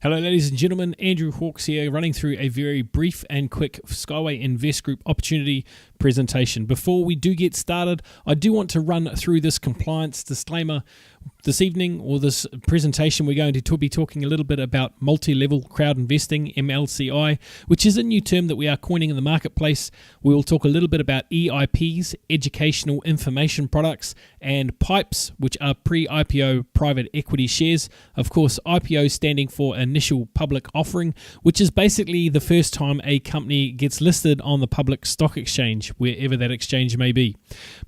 Hello ladies and gentlemen, Andrew Hawks here, running through a very brief and quick Skyway Invest Group opportunity presentation. Before we do get started, I do want to run through this compliance disclaimer. This evening, or this presentation, we're going to be talking a little bit about multi-level crowd investing, MLCI, which is a new term that we are coining in the marketplace. We will talk a little bit about EIPs, educational information products, and PIPEs, which are pre-IPO private equity shares. Of course, IPO standing for initial public offering, which is basically the first time a company gets listed on the public stock exchange, wherever that exchange may be.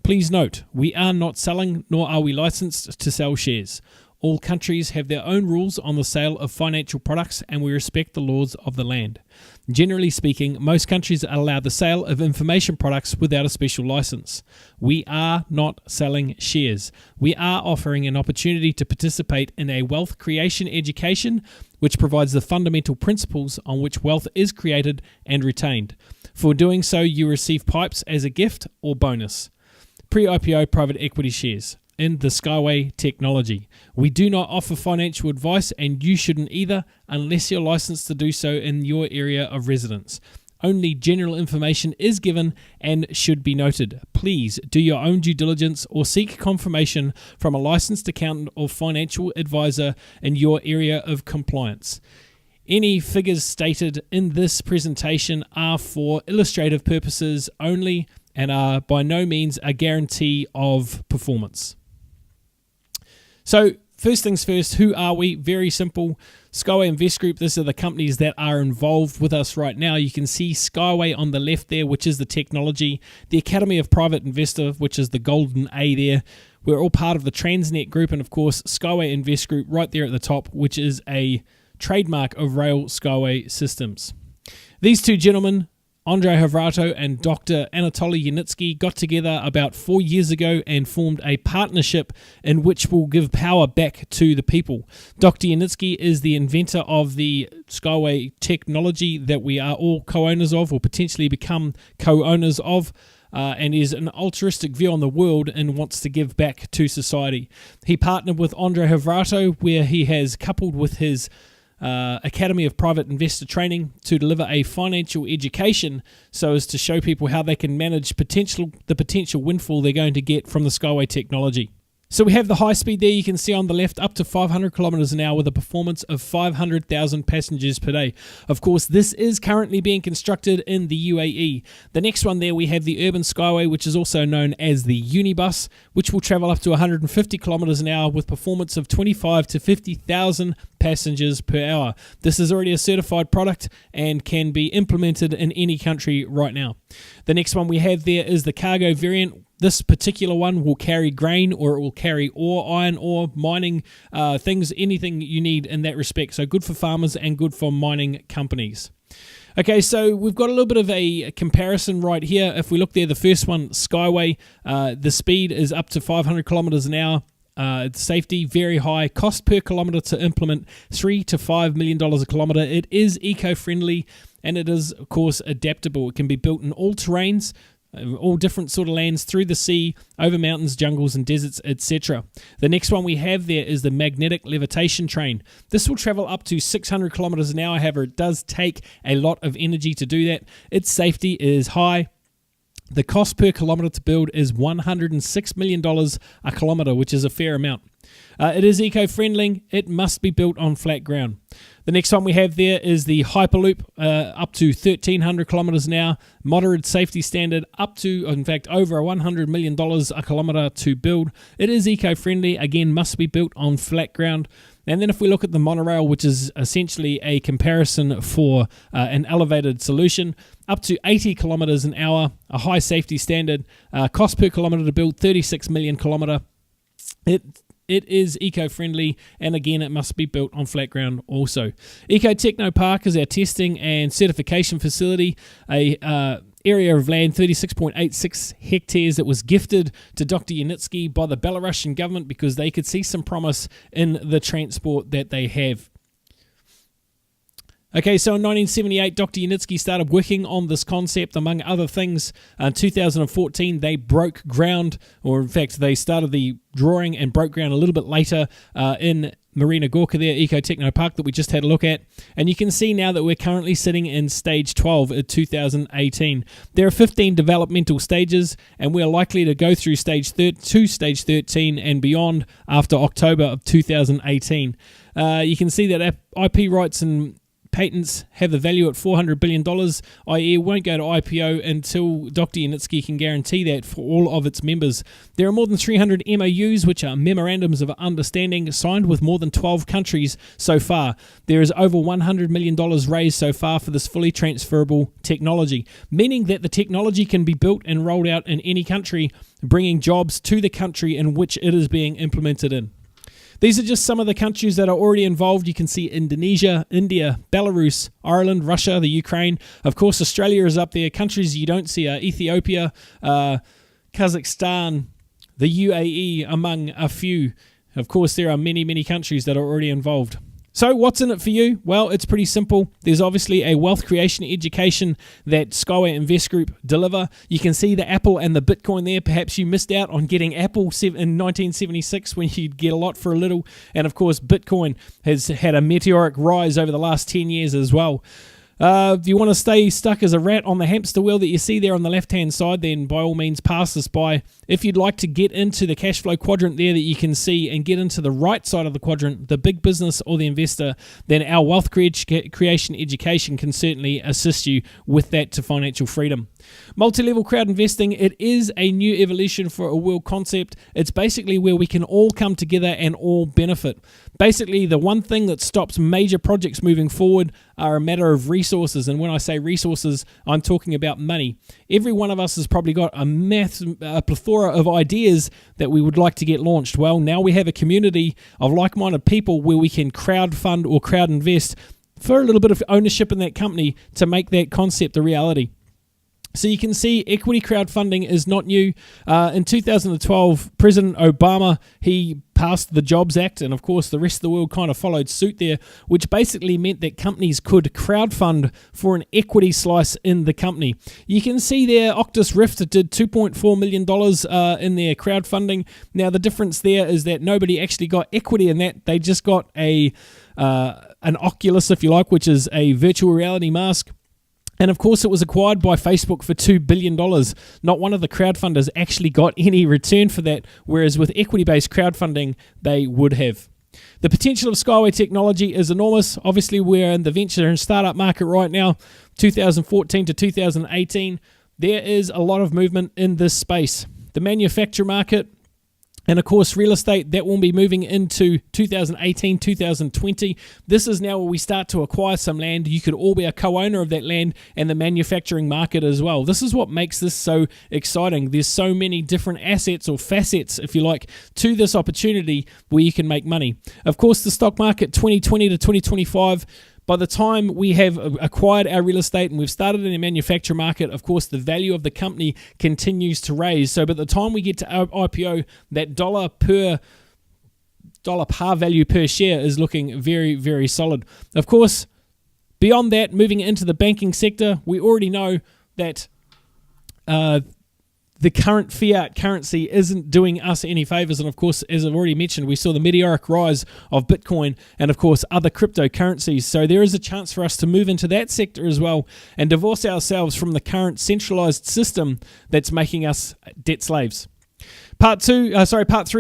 Please note, we are not selling, nor are we licensed to sell shares. All countries have their own rules on the sale of financial products, and we respect the laws of the land. Generally speaking, most countries allow the sale of information products without a special license. We are not selling shares. We are offering an opportunity to participate in a wealth creation education, which provides the fundamental principles on which wealth is created and retained. For doing so, you receive PIPEs as a gift or bonus. Pre-IPO private equity shares in the Skyway technology. We do not offer financial advice, and you shouldn't either unless you're licensed to do so in your area of residence. Only general information is given and should be noted. Please do your own due diligence or seek confirmation from a licensed accountant or financial advisor in your area of compliance. Any figures stated in this presentation are for illustrative purposes only and are by no means a guarantee of performance. So, first things first, who are we? Very simple. Skyway Invest Group, these are the companies that are involved with us right now. You can see Skyway on the left there, which is the technology. The Academy of Private Investor, which is the golden A there. We're all part of the Transnet Group, and of course, Skyway Invest Group right there at the top, which is a trademark of Rail Skyway Systems. These two gentlemen, Andrei Havrato and Dr. Anatoly Yanitsky, got together about 4 years ago and formed a partnership in which will give power back to the people. Dr. Yanitsky is the inventor of the Skyway technology that we are all co-owners of, or potentially become co-owners of, and is an altruistic view on the world and wants to give back to society. He partnered with Andrei Havrato, where he has coupled with his Academy of Private Investor Training to deliver a financial education so as to show people how they can manage the potential windfall they're going to get from the Skyway technology. So we have the high speed there, you can see on the left, up to 500 kilometers an hour with a performance of 500,000 passengers per day. Of course, this is currently being constructed in the UAE. The next one there, we have the Urban Skyway, which is also known as the Unibus, which will travel up to 150 kilometers an hour with performance of 25 to 50,000 passengers per hour. This is already a certified product and can be implemented in any country right now. The next one we have there is the cargo variant. This particular one will carry grain, or it will carry ore, iron ore, mining things, anything you need in that respect. So good for farmers and good for mining companies. Okay, so we've got a little bit of a comparison right here. If we look there, the first one, Skyway, the speed is up to 500 kilometers an hour. Safety, very high. Cost per kilometer to implement, $3 to $5 million a kilometer. It is eco-friendly, and it is, of course, adaptable. It can be built in all terrains, all different sort of lands, through the sea, over mountains, jungles and deserts, etc. The next one we have there is the magnetic levitation train. This will travel up to 600 kilometers an hour. However, it does take a lot of energy to do that. Its safety is high. The cost per kilometer to build is $106 million a kilometer, which is a fair amount. It is eco-friendly. It must be built on flat ground. The next one we have there is the Hyperloop, up to 1,300 kilometers an hour. Moderate safety standard, up to, in fact, over $100 million a kilometer to build. It is eco-friendly. Again, must be built on flat ground. And then if we look at the monorail, which is essentially a comparison for an elevated solution, up to 80 kilometers an hour, a high safety standard, cost per kilometer to build, 36 million kilometer. It is eco-friendly, and again, it must be built on flat ground also. Eco Techno Park is our testing and certification facility, a area of land, 36.86 hectares, that was gifted to Dr. Yanitsky by the Belarusian government because they could see some promise in the transport that they have. Okay, so in 1978, Dr. Yanitsky started working on this concept, among other things. In 2014, they broke ground, or in fact, they started the drawing and broke ground a little bit later in Marina Gorka there, Eco Techno Park that we just had a look at. And you can see now that we're currently sitting in stage 12 of 2018. There are 15 developmental stages, and we're likely to go through stage 13 and beyond after October of 2018. You can see that IP rights and patents have the value at $400 billion, i.e. won't go to IPO until Dr. Yanitsky can guarantee that for all of its members. There are more than 300 MOUs, which are Memorandums of Understanding, signed with more than 12 countries so far. There is over $100 million raised so far for this fully transferable technology, meaning that the technology can be built and rolled out in any country, bringing jobs to the country in which it is being implemented in. These are just some of the countries that are already involved. You can see Indonesia, India, Belarus, Ireland, Russia, the Ukraine. Of course, Australia is up there. Countries you don't see are Ethiopia, Kazakhstan, the UAE, among a few. Of course, there are many, many countries that are already involved. So what's in it for you? Well, it's pretty simple. There's obviously a wealth creation education that Skyway Invest Group deliver. You can see the Apple and the Bitcoin there. Perhaps you missed out on getting Apple in 1976 when you'd get a lot for a little. And of course, Bitcoin has had a meteoric rise over the last 10 years as well. If you want to stay stuck as a rat on the hamster wheel that you see there on the left-hand side, then by all means pass this by. If you'd like to get into the cash flow quadrant there that you can see and get into the right side of the quadrant, the big business or the investor, then our wealth creation education can certainly assist you with that to financial freedom. Multi-level crowd investing, it is a new evolution for a world concept. It's basically where we can all come together and all benefit. Basically, the one thing that stops major projects moving forward are a matter of resources. And when I say resources, I'm talking about money. Every one of us has probably got a plethora of ideas that we would like to get launched. Well, now we have a community of like-minded people where we can crowd fund or crowd invest for a little bit of ownership in that company to make that concept a reality. So you can see equity crowdfunding is not new. In 2012, President Obama, he passed the Jobs Act, and of course the rest of the world kind of followed suit there, which basically meant that companies could crowdfund for an equity slice in the company. You can see there Octus Rift did $2.4 million in their crowdfunding. Now the difference there is that nobody actually got equity in that. They just got an Oculus, if you like, which is a virtual reality mask. And of course, it was acquired by Facebook for $2 billion. Not one of the crowdfunders actually got any return for that, whereas with equity-based crowdfunding, they would have. The potential of Skyway technology is enormous. Obviously, we're in the venture and startup market right now, 2014 to 2018. There is a lot of movement in this space. The manufacturer market, and of course, real estate, that will be moving into 2018, 2020. This is now where we start to acquire some land. You could all be a co-owner of that land and the manufacturing market as well. This is what makes this so exciting. There's so many different assets or facets, if you like, to this opportunity where you can make money. Of course, the stock market 2020 to 2025, by the time we have acquired our real estate and we've started in the manufacturer market, of course, the value of the company continues to raise. So by the time we get to our IPO, that dollar par value per share is looking very, very solid. Of course, beyond that, moving into the banking sector, we already know that the current fiat currency isn't doing us any favors. And of course, as I've already mentioned, we saw the meteoric rise of Bitcoin and of course other cryptocurrencies. So there is a chance for us to move into that sector as well and divorce ourselves from the current centralized system that's making us debt slaves. Part 3,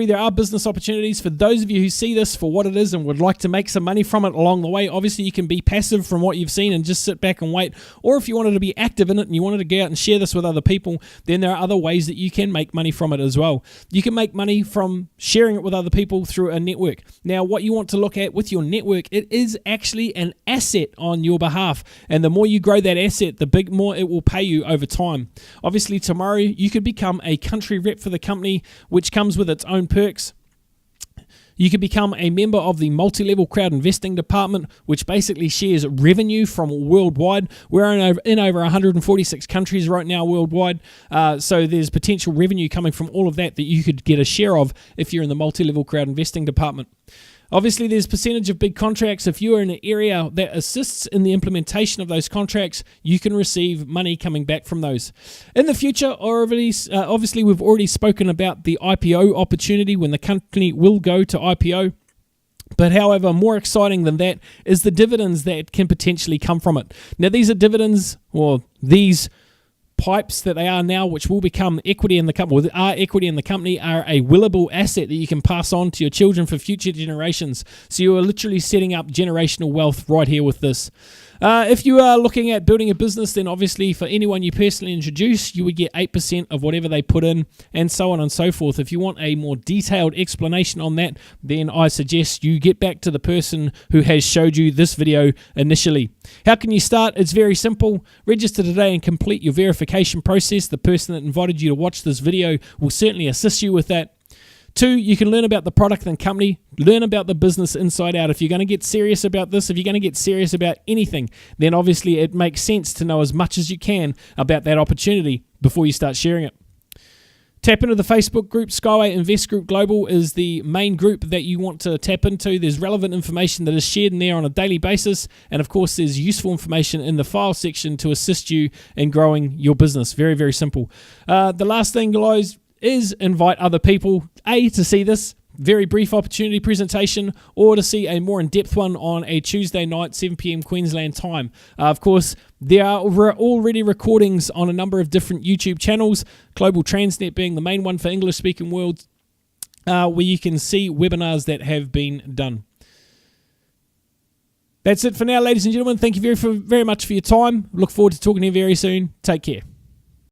there are business opportunities for those of you who see this for what it is and would like to make some money from it along the way. Obviously, you can be passive from what you've seen and just sit back and wait. Or if you wanted to be active in it and you wanted to go out and share this with other people, then there are other ways that you can make money from it as well. You can make money from sharing it with other people through a network. Now, what you want to look at with your network, it is actually an asset on your behalf. And the more you grow that asset, the more it will pay you over time. Obviously, tomorrow you could become a country rep for the company, which comes with its own perks. You can become a member of the multi-level crowd investing department, which basically shares revenue from worldwide. We're in over 146 countries right now worldwide, so there's potential revenue coming from all of that you could get a share of if you're in the multi-level crowd investing department. Obviously, there's percentage of big contracts. If you are in an area that assists in the implementation of those contracts, you can receive money coming back from those. In the future, obviously, we've already spoken about the IPO opportunity when the company will go to IPO. But however, more exciting than that is the dividends that can potentially come from it. Now, these are dividends, or these pipes that they are now, which will become equity in the company, or are equity in the company, are a willable asset that you can pass on to your children for future generations. So you are literally setting up generational wealth right here with this. If you are looking at building a business, then obviously for anyone you personally introduce, you would get 8% of whatever they put in, and so on and so forth. If you want a more detailed explanation on that, then I suggest you get back to the person who has showed you this video initially. How can you start? It's very simple. Register today and complete your verification process. The person that invited you to watch this video will certainly assist you with that. 2, you can learn about the product and company, learn about the business inside out. If you're going to get serious about this, if you're going to get serious about anything, then obviously it makes sense to know as much as you can about that opportunity before you start sharing it. Tap into the Facebook group. Skyway Invest Group Global is the main group that you want to tap into. There's relevant information that is shared in there on a daily basis. And of course, there's useful information in the file section to assist you in growing your business. Very, very simple. The last thing, guys, is invite other people, to see this very brief opportunity presentation, or to see a more in-depth one on a Tuesday night, 7 p.m. Queensland time. Of course, there are already recordings on a number of different YouTube channels, Global Transnet being the main one for English-speaking world, where you can see webinars that have been done. That's it for now, ladies and gentlemen. Thank you very much for your time. Look forward to talking to you very soon. Take care.